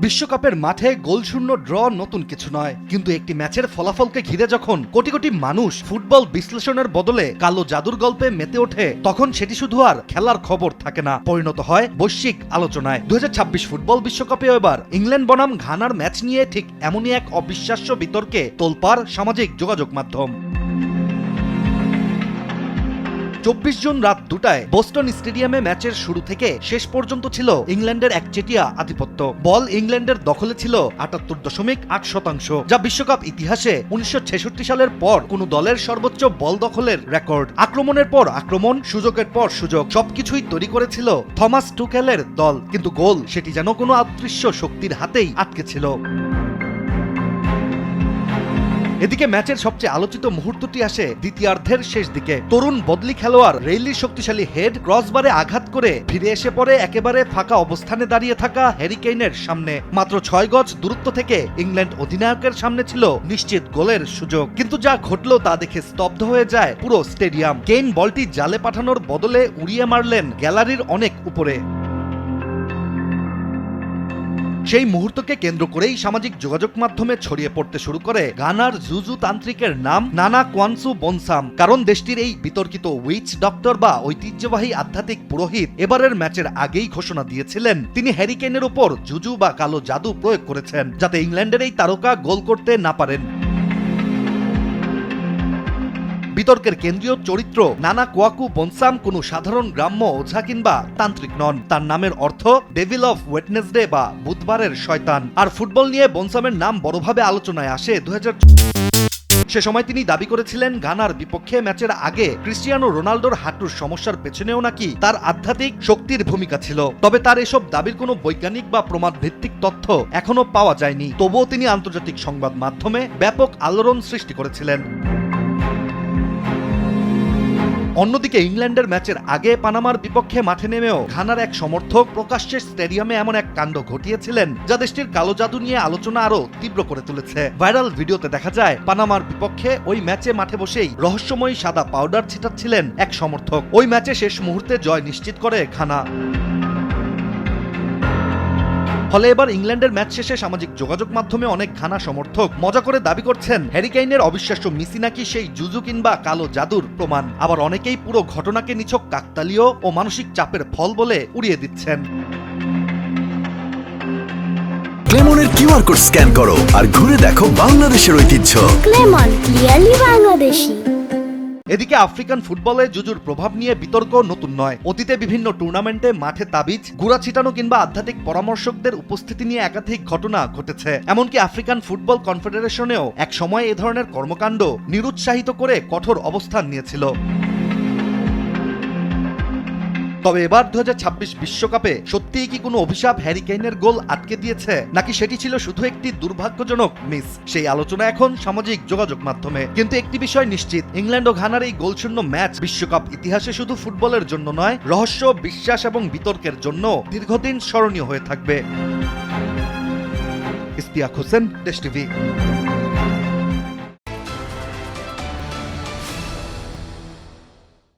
বিশ্বকাপের মাঠে গোলশূন্য ড্র নতুন কিছু নয়, কিন্তু একটি ম্যাচের ফলাফলকে ঘিরে যখন কোটি কোটি মানুষ ফুটবল বিশ্লেষণের বদলে কালো জাদুর গল্পে মেতে ওঠে, তখন সেটি শুধু আর খেলার খবর থাকে না, পরিণত হয় বৈশ্বিক আলোচনায়। 2026 ফুটবল বিশ্বকাপে এবার ইংল্যান্ড বনাম ঘানার ম্যাচ নিয়ে ঠিক এমনই এক অবিশ্বাস্য বিতর্কে তোলপাড় সামাজিক যোগাযোগ মাধ্যম। 24 জুন রাত 2টায় বোস্টন স্টেডিয়ামে ম্যাচের শুরু থেকে শেষ পর্যন্ত ছিল ইংল্যান্ডের একচেটিয়া আধিপত্য। বল ইংল্যান্ডের দখলে ছিল 78.8%, যা বিশ্বকাপ ইতিহাসে 1966 সালের পর কোন দলের সর্বোচ্চ বল দখলের রেকর্ড। আক্রমণের পর আক্রমণ, সুযোগের পর সুযোগ, সবকিছুই তৈরি করেছিল থমাস টুকেলের দল, কিন্তু গোল সেটি যেন কোনো অদৃশ্য শক্তির হাতেই আটকে ছিল। এদিকে ম্যাচের সবচেয়ে আলোচিত মুহূর্তটি আসে দ্বিতীয়ার্ধের শেষ দিকে। তরুণ বদলি খেলোয়াড় রেইলির শক্তিশালী হেড ক্রসবারে আঘাত করে ফিরে এসে পড়ে একেবারে ফাঁকা অবস্থানে দাঁড়িয়ে থাকা হ্যারি কেইনের সামনে। মাত্র 6 গজ দূরত্ব থেকে ইংল্যান্ড অধিনায়কের সামনে ছিল নিশ্চিত গোলের সুযোগ, কিন্তু যা ঘটল তা দেখে স্তব্ধ হয়ে যায় পুরো স্টেডিয়াম। কেইন বলটি জালে পাঠানোর বদলে উড়িয়ে মারলেন গ্যালারির অনেক উপরে। সেই মুহূর্তকে কেন্দ্র করেই সামাজিক যোগাযোগ মাধ্যমে ছড়িয়ে পড়তে শুরু করে গানার জুজু তান্ত্রিকের নাম নানা কোয়ানসু বনসাম। কারণ দেশটির এই বিতর্কিত উইচ ডক্টর বা ঐতিহ্যবাহী আধ্যাত্মিক পুরোহিত এবারের ম্যাচের আগেই ঘোষণা দিয়েছিলেন তিনি হ্যারি কেইনের উপর জুজু বা কালো জাদু প্রয়োগ করেছেন, যাতে ইংল্যান্ডের এই তারকা গোল করতে না পারেন। বিতর্কের কেন্দ্রীয় চরিত্র নানা কোয়াকু বনসাম কোনো সাধারণ গ্রাম্য ওঝা কিংবা তান্ত্রিক নন। তার নামের অর্থ ডেভিল অফ ওয়েডনেসডে বা বুধবারের শয়তান। আর ফুটবল নিয়ে বনসামের নাম বড়ভাবে আলোচনায় আসে 2000। সে সময় তিনি দাবি করেছিলেন ঘানার বিপক্ষে ম্যাচের আগে ক্রিস্টিয়ানো রোনাল্ডোর হাঁটুর সমস্যার পেছনেও নাকি তার আধ্যাত্মিক শক্তির ভূমিকা ছিল। তবে তার এসব দাবির কোনো বৈজ্ঞানিক বা প্রমাণ ভিত্তিক তথ্য এখনো পাওয়া যায়নি। তবুও তিনি আন্তর্জাতিক সংবাদ মাধ্যমে ব্যাপক আলোড়ন সৃষ্টি করেছিলেন। অন্যদিকে ইংল্যান্ডের ম্যাচের আগে পানামার বিপক্ষে মাঠে নেমেও ঘানার এক সমর্থক প্রকাশ্যে স্টেডিয়ামে এমন এক কাণ্ড ঘটিয়েছিলেন যা দেশটির কালো জাদু নিয়ে আলোচনা আরো তীব্র করে তুলেছে। ভাইরাল ভিডিওতে দেখা যায় পানামার বিপক্ষে ওই ম্যাচে মাঠে বসেই রহস্যময়ী সাদা পাউডার ছিটাচ্ছিলেন এক সমর্থক। ওই ম্যাচে শেষ মুহূর্তে জয় নিশ্চিত করে ঘানা। ফলে এবার ইংল্যান্ডের ম্যাচ শেষে সামাজিক যোগাযোগ মাধ্যমে অনেক ঘানা সমর্থক মজা করে দাবি করছেন হ্যারি কেইনের অবিশ্বাস্য মিসি নাকি সেই জুজু কিংবা কালো জাদুর প্রমাণ। আবার অনেকেই পুরো ঘটনাকে নিছক কাকতালীয় ও মানসিক চাপের ফল বলে উড়িয়ে দিচ্ছেন। ক্লেমনের কিউআর কোড স্ক্যান করো আর ঘুরে দেখো বাংলাদেশের ঐতিহ্য। ক্লেমন, ক্লিয়ারলি বাংলাদেশি। এদিকে আফ্রিকান ফুটবলে জুজুর প্রভাব নিয়ে বিতর্ক নতুন নয়। অতীতে বিভিন্ন টুর্নামেন্টে মাঠে তাবিজ, গুড়া ছিটানো কিংবা আধ্যাত্মিক পরামর্শকদের উপস্থিতি নিয়ে একাধিক ঘটনা ঘটেছে। এমনকি আফ্রিকান ফুটবল কনফেডারেশনেও এক সময় এ ধরনের কর্মকাণ্ড নিরুৎসাহিত করে কঠোর অবস্থান নিয়েছিল। তবে এবার 2026 বিশ্বকাপে সত্যিই কি কোনো অভিশাপ হ্যারি কেইনের গোল আটকে দিয়েছে, নাকি সেটি ছিল শুধু একটি দুর্ভাগ্যজনক মিস? সেই আলোচনা এখন সামাজিক যোগাযোগ মাধ্যমে। কিন্তু একটি বিষয় নিশ্চিত, ইংল্যান্ড ও ঘানার এই গোলশূন্য ম্যাচ বিশ্বকাপ ইতিহাসে শুধু ফুটবলের জন্য নয়, রহস্য, বিশ্বাস এবং বিতর্কের জন্য দীর্ঘদিন স্মরণীয় হয়ে থাকবে। ইশতিয়াক হোসেন, দেশ টিভি।